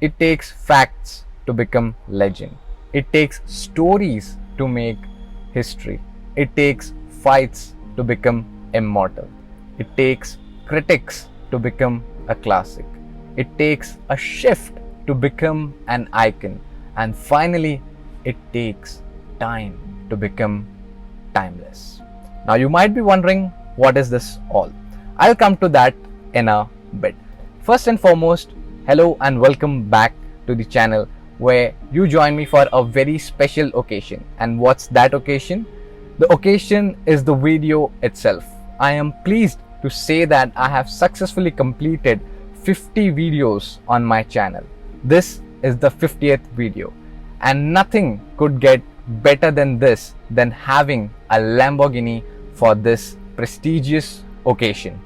It takes facts to become legend. It takes stories to make history. It takes fights to become immortal. It takes critics to become a classic. It takes a shift to become an icon. And finally, it takes time to become timeless. Now, you might be wondering, what is this all? I'll come to that in a bit. First and foremost, hello and welcome back to the channel where you join me for a very special occasion. And what's that occasion? The occasion is the video itself. I am pleased to say that I have successfully completed 50 videos on my channel. This is the 50th video, and nothing could get better than this, than having a Lamborghini for this prestigious occasion.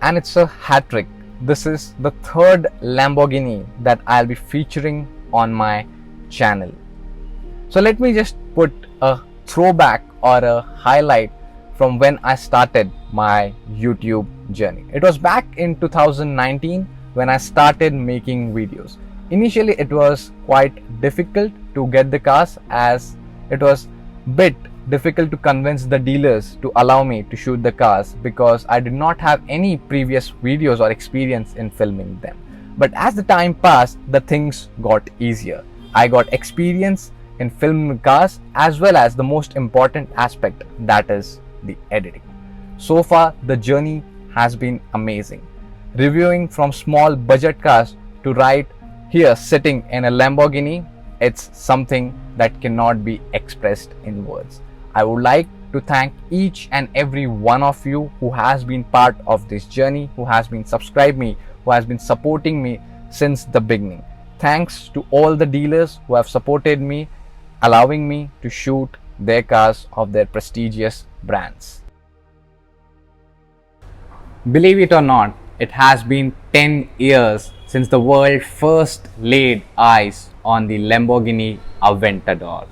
And it's a hat trick. This is the third Lamborghini that I'll be featuring on my channel. So let me just put a throwback or a highlight from when I started my YouTube journey. It was back in 2019 when I started making videos. Initially it was quite difficult to get the cars, as it was bit difficult to convince the dealers to allow me to shoot the cars because I did not have any previous videos or experience in filming them. But as the time passed, the things got easier. I got experience in filming cars, as well as the most important aspect, that is the editing. So far the journey has been amazing. Reviewing from small budget cars to right here sitting in a Lamborghini, it's something that cannot be expressed in words. I would like to thank each and every one of you who has been part of this journey, who has been subscribed me, who has been supporting me since the beginning. Thanks to all the dealers who have supported me, allowing me to shoot their cars of their prestigious brands. Believe it or not, it has been 10 years since the world first laid eyes on the Lamborghini Aventador,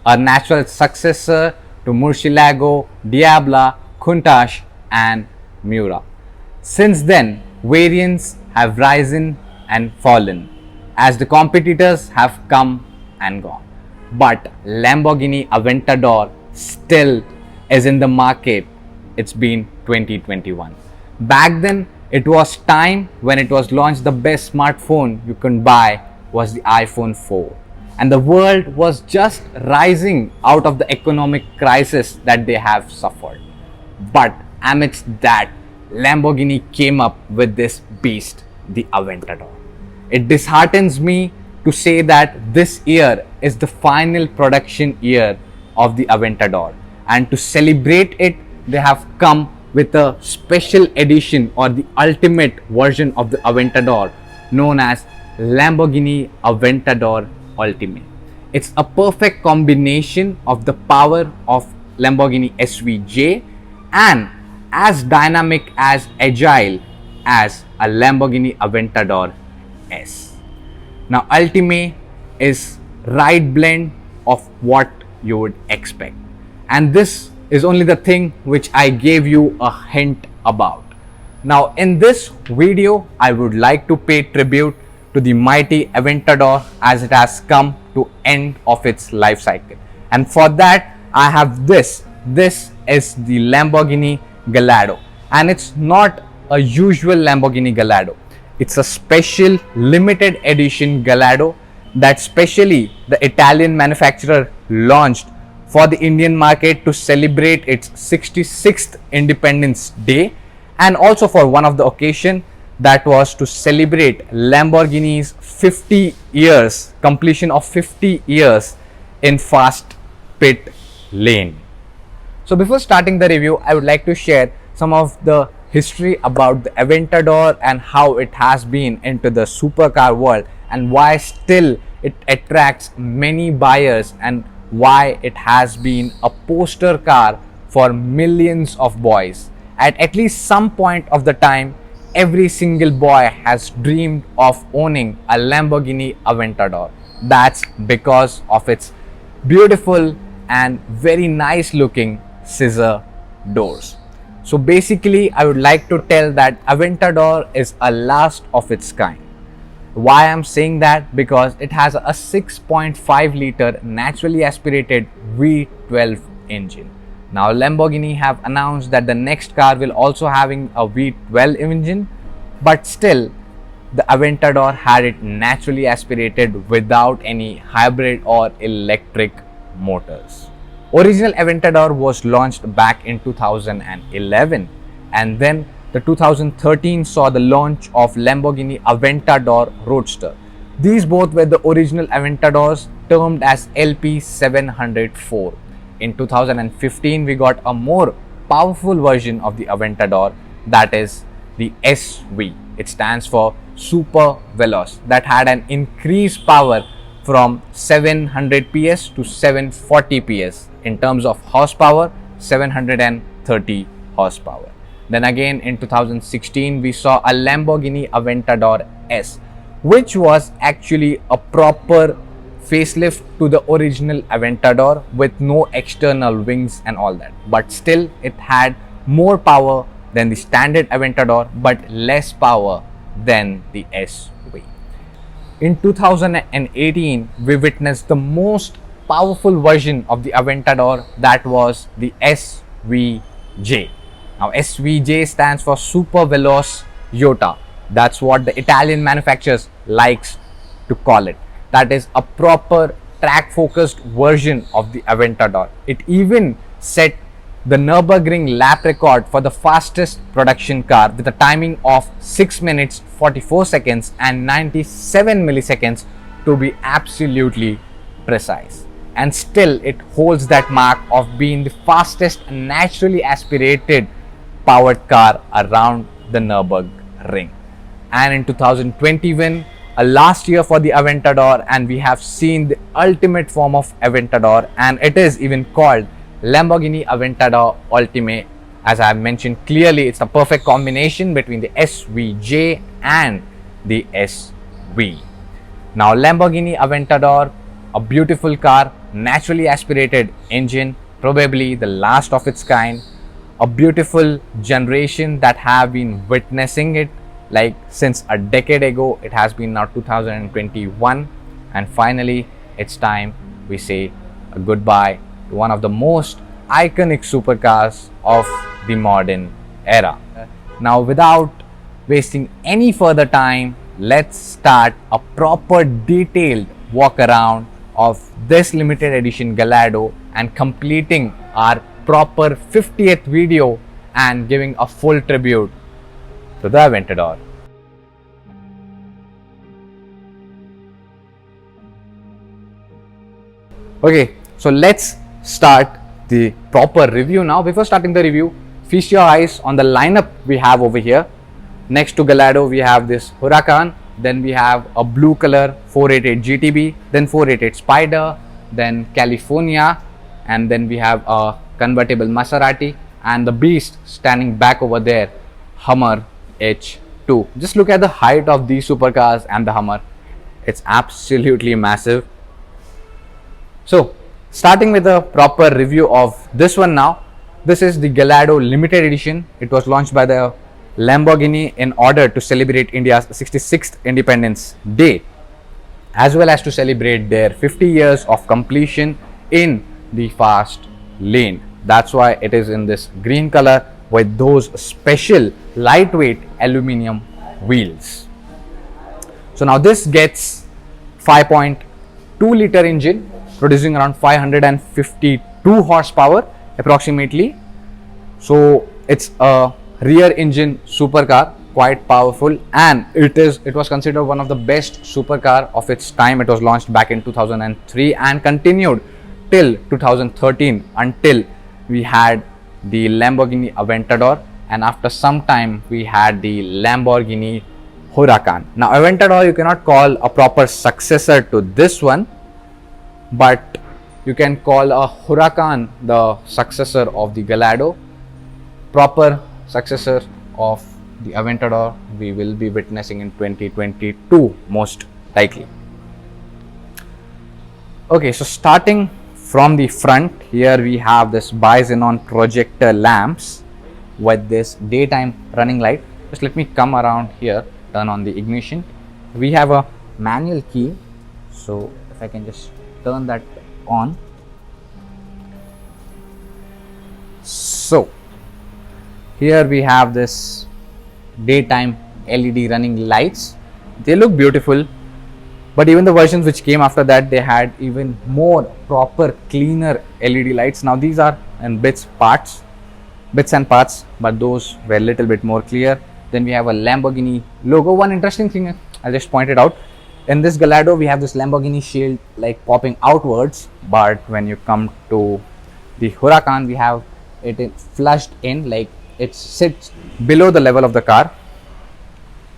a natural successor to Murcielago, Diabla, Countach and Miura. Since then, variants have risen and fallen as the competitors have come and gone. But Lamborghini Aventador still is in the market. It's been 2021. Back then, it was time when it was launched. The best smartphone you can buy was the iPhone 4. And the world was just rising out of the economic crisis that they have suffered. But amidst that, Lamborghini came up with this beast, the Aventador. It disheartens me to say that this year is the final production year of the Aventador, and to celebrate it, they have come with a special edition or the ultimate version of the Aventador known as Lamborghini Aventador Ultimate. It's a perfect combination of the power of Lamborghini SVJ and as dynamic, as agile as a Lamborghini Aventador S. Now, Ultimate is right blend of what you would expect, and this is only the thing which I gave you a hint about. Now, in this video, I would like to pay tribute to the mighty Aventador as it has come to end of its life cycle, and for that I have this. This is the Lamborghini Gallardo, and it's not a usual Lamborghini Gallardo. It's a special limited edition Gallardo that specially the Italian manufacturer launched for the Indian market to celebrate its 66th Independence Day, and also for one of the occasion that was to celebrate Lamborghini's 50 years, completion of 50 years in fast pit lane. So before starting the review, I would like to share some of the history about the Aventador and how it has been into the supercar world, and why still it attracts many buyers, and why it has been a poster car for millions of boys. At least some point of the time, every single boy has dreamed of owning a Lamborghini Aventador. That's because of its beautiful and very nice looking scissor doors. So basically, I would like to tell that Aventador is a last of its kind. Why I'm saying that? Because it has a 6.5 liter naturally aspirated V12 engine. Now Lamborghini have announced that the next car will also having a V12 engine, but still the Aventador had it naturally aspirated without any hybrid or electric motors. Original Aventador was launched back in 2011, and then the 2013 saw the launch of Lamborghini Aventador Roadster. These both were the original Aventadors termed as LP704. In 2015, we got a more powerful version of the Aventador, that is the SV. It stands for Super Veloce, that had an increased power from 700 PS to 740 PS. In terms of horsepower, 730 horsepower. Then again in 2016 we saw a Lamborghini Aventador S, which was actually a proper facelift to the original Aventador with no external wings and all that, but still it had more power than the standard Aventador but less power than the SV. In 2018 we witnessed the most powerful version of the Aventador, that was the SVJ. Now SVJ stands for Super Veloce Jota. That's what the Italian manufacturers likes to call it. That is a proper track focused version of the Aventador. It even set the Nürburgring lap record for the fastest production car with a timing of 6 minutes 44 seconds and 97 milliseconds to be absolutely precise. And still it holds that mark of being the fastest naturally aspirated powered car around the Nürburgring. And in 2021, a last year for the Aventador, and we have seen the ultimate form of Aventador, and it is even called Lamborghini Aventador Ultime. As I have mentioned clearly, it's a perfect combination between the SVJ and the SV. Now Lamborghini Aventador, a beautiful car, naturally aspirated engine, probably the last of its kind, a beautiful generation that have been witnessing it like since a decade ago. It has been now 2021, and finally it's time we say a goodbye to one of the most iconic supercars of the modern era. Now without wasting any further time, let's start a proper detailed walk around of this limited edition Gallardo and completing our proper 50th video and giving a full tribute to the Aventador. Okay, so let's start the proper review now. Before starting the review, feast your eyes on the lineup we have over here. Next to Gallardo, we have this Huracan, then we have a blue color 488 GTB, then 488 Spider, then California, and then we have a convertible Maserati, and the beast standing back over there, Hummer H2. Just look at the height of these supercars and the Hummer. It's absolutely massive. So starting with a proper review of this one now. This is the Gallardo limited edition. It was launched by the Lamborghini in order to celebrate India's 66th Independence Day, as well as to celebrate their 50 years of completion in the fast lane. That's why it is in this green color with those special lightweight aluminum wheels. So now this gets 5.2 liter engine producing around 552 horsepower approximately. So it's a rear engine supercar, quite powerful, and it was considered one of the best supercar of its time. It was launched back in 2003 and continued till 2013 until we had the Lamborghini Aventador, and after some time we had the Lamborghini Huracan. Now Aventador you cannot call a proper successor to this one, but you can call a Huracan the successor of the Gallardo. Proper successor of the Aventador we will be witnessing in 2022 most likely. Okay, so starting from the front, here we have this bi-xenon projector lamps with this daytime running light. Just let me come around here, turn on the ignition, we have a manual key, so if I can just turn that on. So here we have this daytime LED running lights. They look beautiful, but even the versions which came after that, they had even more proper, cleaner LED lights. Now these are in bits and parts, but those were a little bit more clear. Then we have a Lamborghini logo. One interesting thing I'll just point it out. In this Gallardo, we have this Lamborghini shield like popping outwards, but when you come to the Huracan, we have it flushed in, like it sits below the level of the car,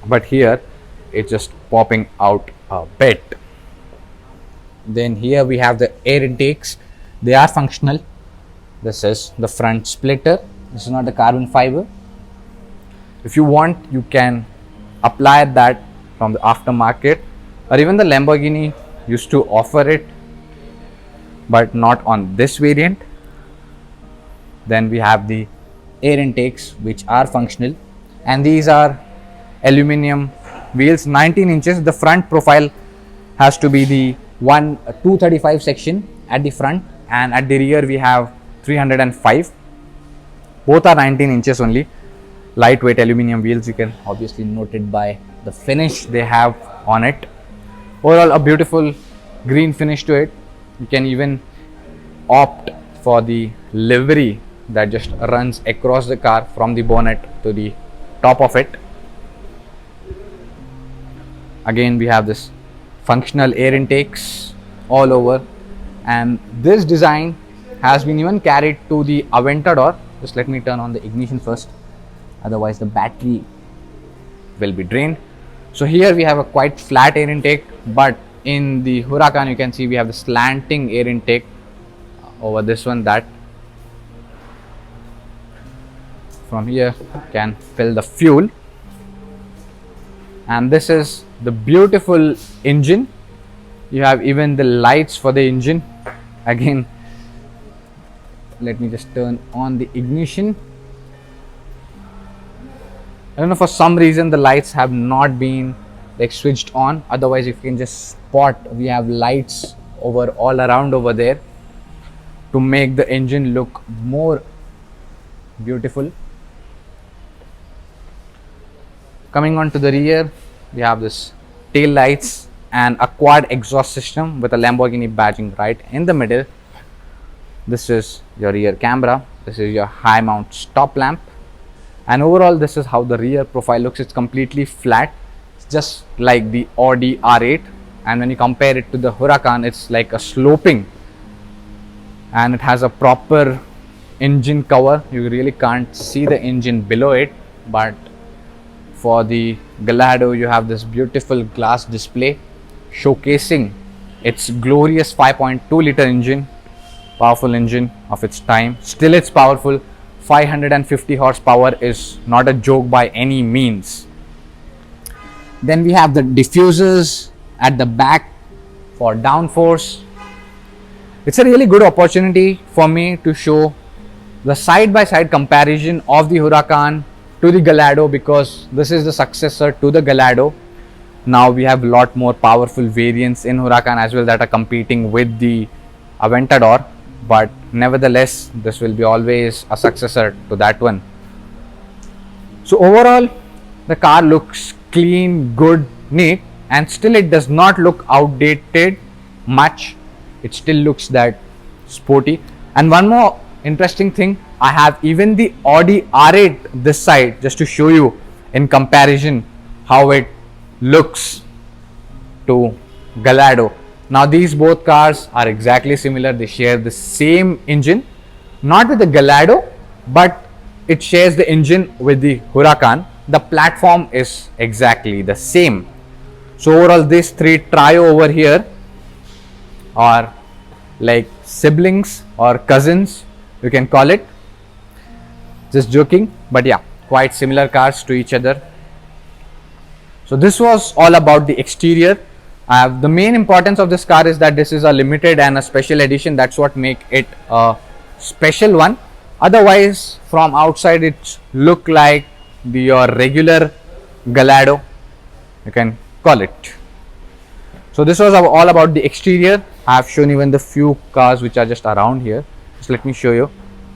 but here it's just popping out a bit. Then here we have the air intakes. They are functional. This is the front splitter. This is not a carbon fiber. If you want, you can apply that from the aftermarket, or even the Lamborghini used to offer it, but not on this variant. Then we have the air intakes, which are functional, and these are aluminum wheels, 19 inches. The front profile has to be the 235 section at the front, and at the rear we have 305. Both are 19 inches only. Lightweight aluminum wheels. You can obviously note it by the finish they have on it. Overall, a beautiful green finish to it. You can even opt for the livery that just runs across the car from the bonnet to the top of it. Again, we have this functional air intakes all over, and this design has been even carried to the Aventador. Just let me turn on the ignition first, otherwise the battery will be drained. So here we have a quite flat air intake, but in the Huracan you can see we have the slanting air intake over this one, that from here can fill the fuel. And this is the beautiful engine. You have even the lights for the engine. Again, let me just turn on the ignition. I don't know, for some reason the lights have not been like switched on. Otherwise, if you can just spot, we have lights over all around over there to make the engine look more beautiful. Coming on to the rear, we have this tail lights and a quad exhaust system with a Lamborghini badging right in the middle. This is your rear camera. This is your high mount stop lamp. And overall, this is how the rear profile looks. It's completely flat. It's just like the Audi R8. And when you compare it to the Huracan, it's like a sloping. And it has a proper engine cover. You really can't see the engine below it. But for the Gallardo, you have this beautiful glass display showcasing its glorious 5.2 liter engine. Powerful engine of its time. Still it's powerful. 550 horsepower is not a joke by any means. Then we have the diffusers at the back for downforce. It's a really good opportunity for me to show the side-by-side comparison of the Huracan to the Gallardo, because this is the successor to the Gallardo. Now we have a lot more powerful variants in Huracan as well that are competing with the Aventador, but nevertheless this will be always a successor to that one. So overall, the car looks clean, good, neat, and still it does not look outdated much. It still looks that sporty. And one more interesting thing, I have even the Audi R8 this side just to show you in comparison how it looks to Gallardo. Now these both cars are exactly similar. They share the same engine, not with the Gallardo, but it shares the engine with the Huracan. The platform is exactly the same. So overall, these three trio over here are like siblings or cousins, you can call it. Just joking, but yeah, quite similar cars to each other. So this was all about the exterior. The main importance of this car is that this is a limited and a special edition. That's what make it a special one. Otherwise, from outside it look like your regular Gallardo. You can call it. So this was all about the exterior. I have shown even the few cars which are just around here. Just let me show you.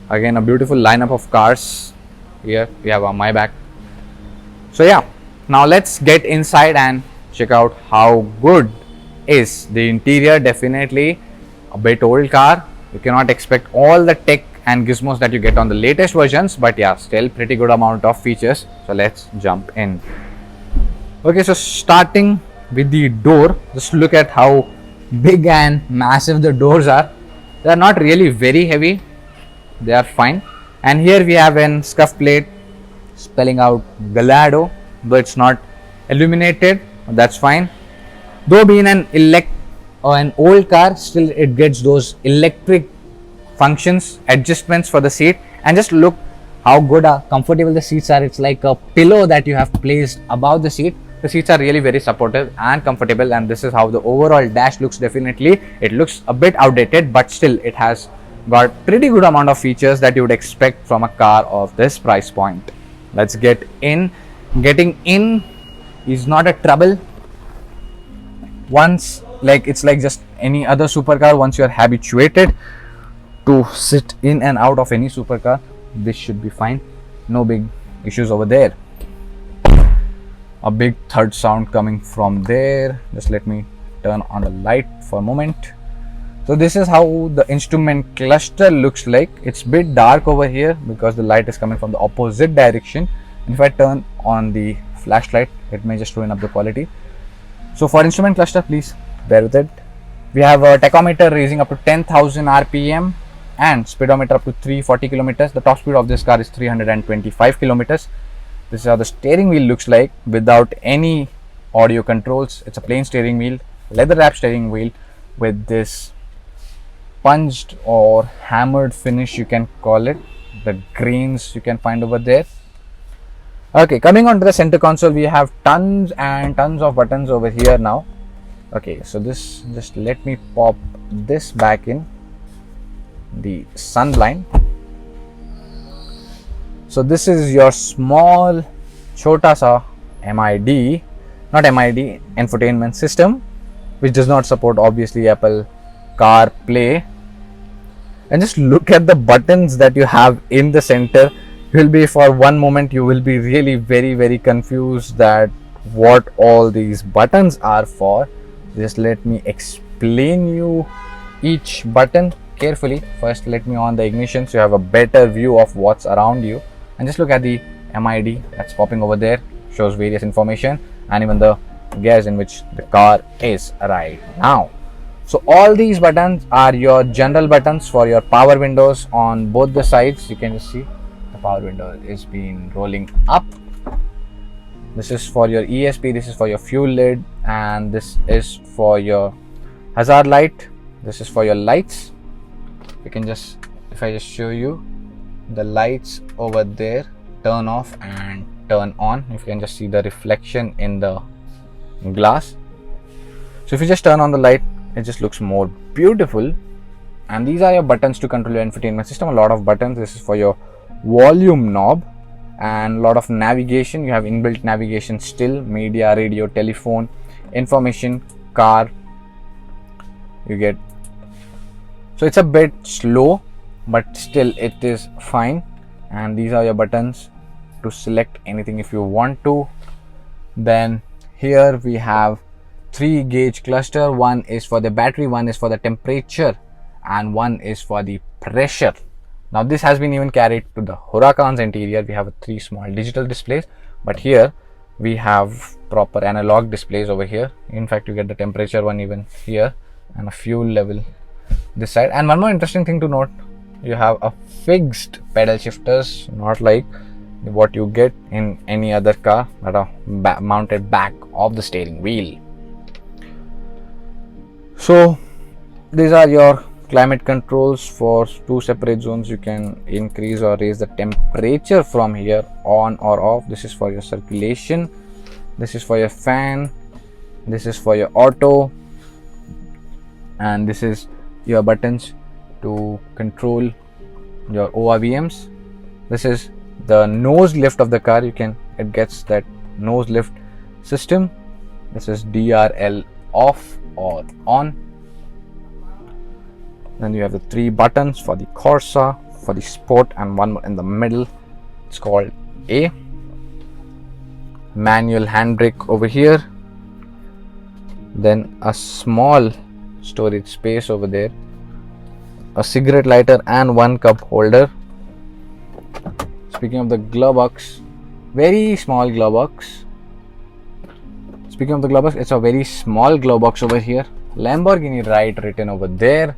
Again, a beautiful lineup of cars. Here we have a Maybach. So yeah, now let's get inside and check out how good is the interior. Definitely a bit old car. You cannot expect all the tech and gizmos that you get on the latest versions, but yeah, still pretty good amount of features. So let's jump in. Okay, so starting with the door, just look at how big and massive the doors are. They are not really very heavy, they are fine. And here we have an scuff plate spelling out Gallardo, though it's not illuminated, that's fine. Though being an old car, still it gets those electric functions, adjustments for the seat. And just look how good comfortable the seats are. It's like a pillow that you have placed above the seat. The seats are really very supportive and comfortable, and this is how the overall dash looks. Definitely it looks a bit outdated, but still it has got pretty good amount of features that you would expect from a car of this price point. Let's get in. Getting in is not a trouble. Once, like, it's like just any other supercar. Once you are habituated to sit in and out of any supercar, this should be fine. No big issues over there. A big thud sound coming from there. Just let me turn on the light for a moment. So this is how the instrument cluster looks like. It's a bit dark over here because the light is coming from the opposite direction, and if I turn on the flashlight, it may just ruin up the quality. So for instrument cluster, please bear with it. We have a tachometer raising up to 10,000 rpm and speedometer up to 340 kilometers. The top speed of this car is 325 kilometers. This is how the steering wheel looks like without any audio controls. It's a plain steering wheel, leather wrap steering wheel with this punched or hammered finish, you can call it. The grains you can find over there. Okay, coming on to the center console, we have tons and tons of buttons over here now. Okay, so this, just let me pop this back in, the sun blind. So this is your small chota sa MID, not MID, infotainment system, which does not support obviously Apple CarPlay. And just look at the buttons that you have in the center. You will be, for one moment you will be really very confused that what all these buttons are for. Just let me explain you each button carefully. First, let me on the ignition so you have a better view of what's around you. And just look at the MID that's popping over there, shows various information and even the gears in which the car is right now. So all these buttons are your general buttons for your power windows on both the sides. You can just see the power window is being rolling up. This is for your ESP, this is for your fuel lid, and this is for your hazard light. This is for your lights. You can just, if I just show you, the lights over there turn off and turn on. If you can just see the reflection in the glass. So if you just turn on the light, it just looks more beautiful. And these are your buttons to control your infotainment system. A lot of buttons. This is for your volume knob and a lot of navigation. You have inbuilt navigation still, media, radio, telephone, information, car. You get, so it's a bit slow, but still it is fine. And these are your buttons to select anything if you want to. Then here we have 3 gauge cluster. One is for the battery, one is for the temperature, and one is for the pressure. Now this has been even carried to the Huracan's interior. We have 3 small digital displays, but here we have proper analog displays over here. In fact, you get the temperature one even here and a fuel level this side. And one more interesting thing to note, you have a fixed pedal shifters, not like what you get in any other car that are mounted back of the steering wheel. So these are your climate controls for 2 separate zones. You can increase or raise the temperature from here, on or off. This is for your circulation, this is for your fan, this is for your auto, and this is your buttons to control your ORVMs. This is the nose lift of the car. It gets that nose lift system. This is DRL off or on. Then you have the 3 buttons for the Corsa, for the Sport, and one in the middle. It's called A. Manual handbrake over here. Then a small storage space over there. A cigarette lighter and 1 cup holder. Speaking of the glove box, very small glove box. Speaking of the glove box, it's a very small glove box over here. Lamborghini Ride written over there.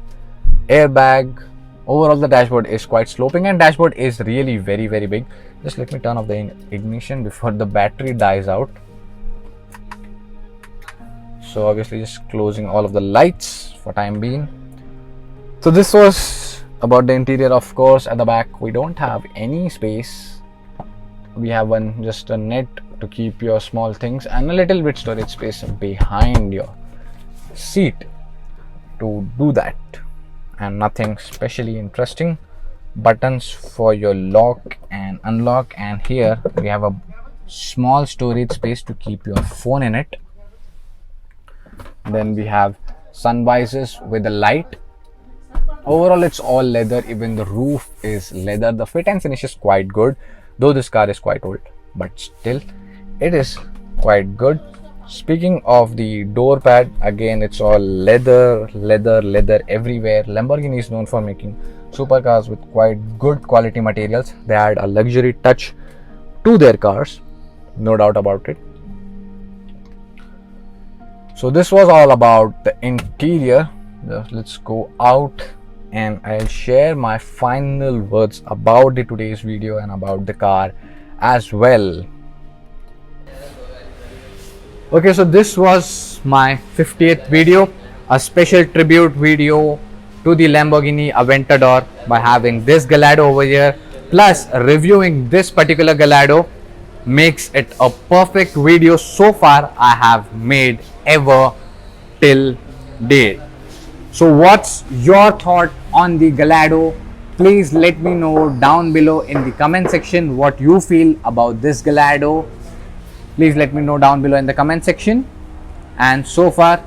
Airbag. Overall the dashboard is quite sloping and dashboard is really very big. Just let me turn off the ignition before the battery dies out. So obviously just closing all of the lights for time being. So this was about the interior. Of course, at the back we don't have any space. We have just a net to keep your small things and a little bit storage space behind your seat to do that, and nothing specially interesting. Buttons for your lock and unlock, and here we have a small storage space to keep your phone in it. Then we have sun visors with the light. Overall it's all leather, even the roof is leather. The fit and finish is quite good, though this car is quite old, but still it is quite good. Speaking of the door pad, again it's all leather everywhere. Lamborghini is known for making supercars with quite good quality materials. They add a luxury touch to their cars, no doubt about it. So this was all about the interior. Let's go out and I'll share my final words about today's video and about the car as well. Okay, so this was my 50th video, a special tribute video to the Lamborghini Aventador by having this Gallardo over here, plus reviewing this particular Gallardo makes it a perfect video so far I have made ever till date. So what's your thought on the Gallardo? Please let me know down below in the comment section what you feel about this Gallardo. Please let me know down below in the comment section. And so far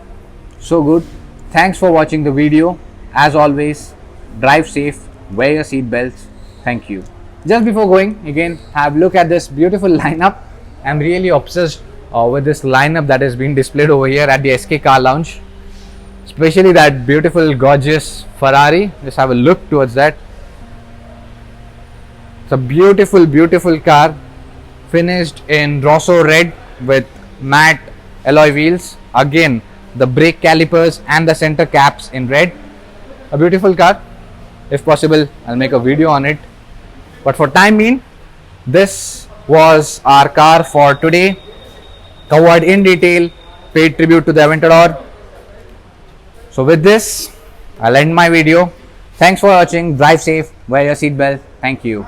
so good. Thanks for watching the video. As always, drive safe, wear your seat belts. Thank you. Just before going, again have a look at this beautiful lineup. I'm really obsessed with this lineup that has been displayed over here at the SK Car Lounge, especially that beautiful gorgeous Ferrari. Just have a look towards that. It's a beautiful car, finished in Rosso red with matte alloy wheels. Again the brake calipers and the center caps in red. A beautiful car. If possible I'll make a video on it, but for time being this was our car for today. Covered in detail, paid tribute to the Aventador. So with this I'll end my video. Thanks for watching. Drive safe, wear your seatbelt. Thank you.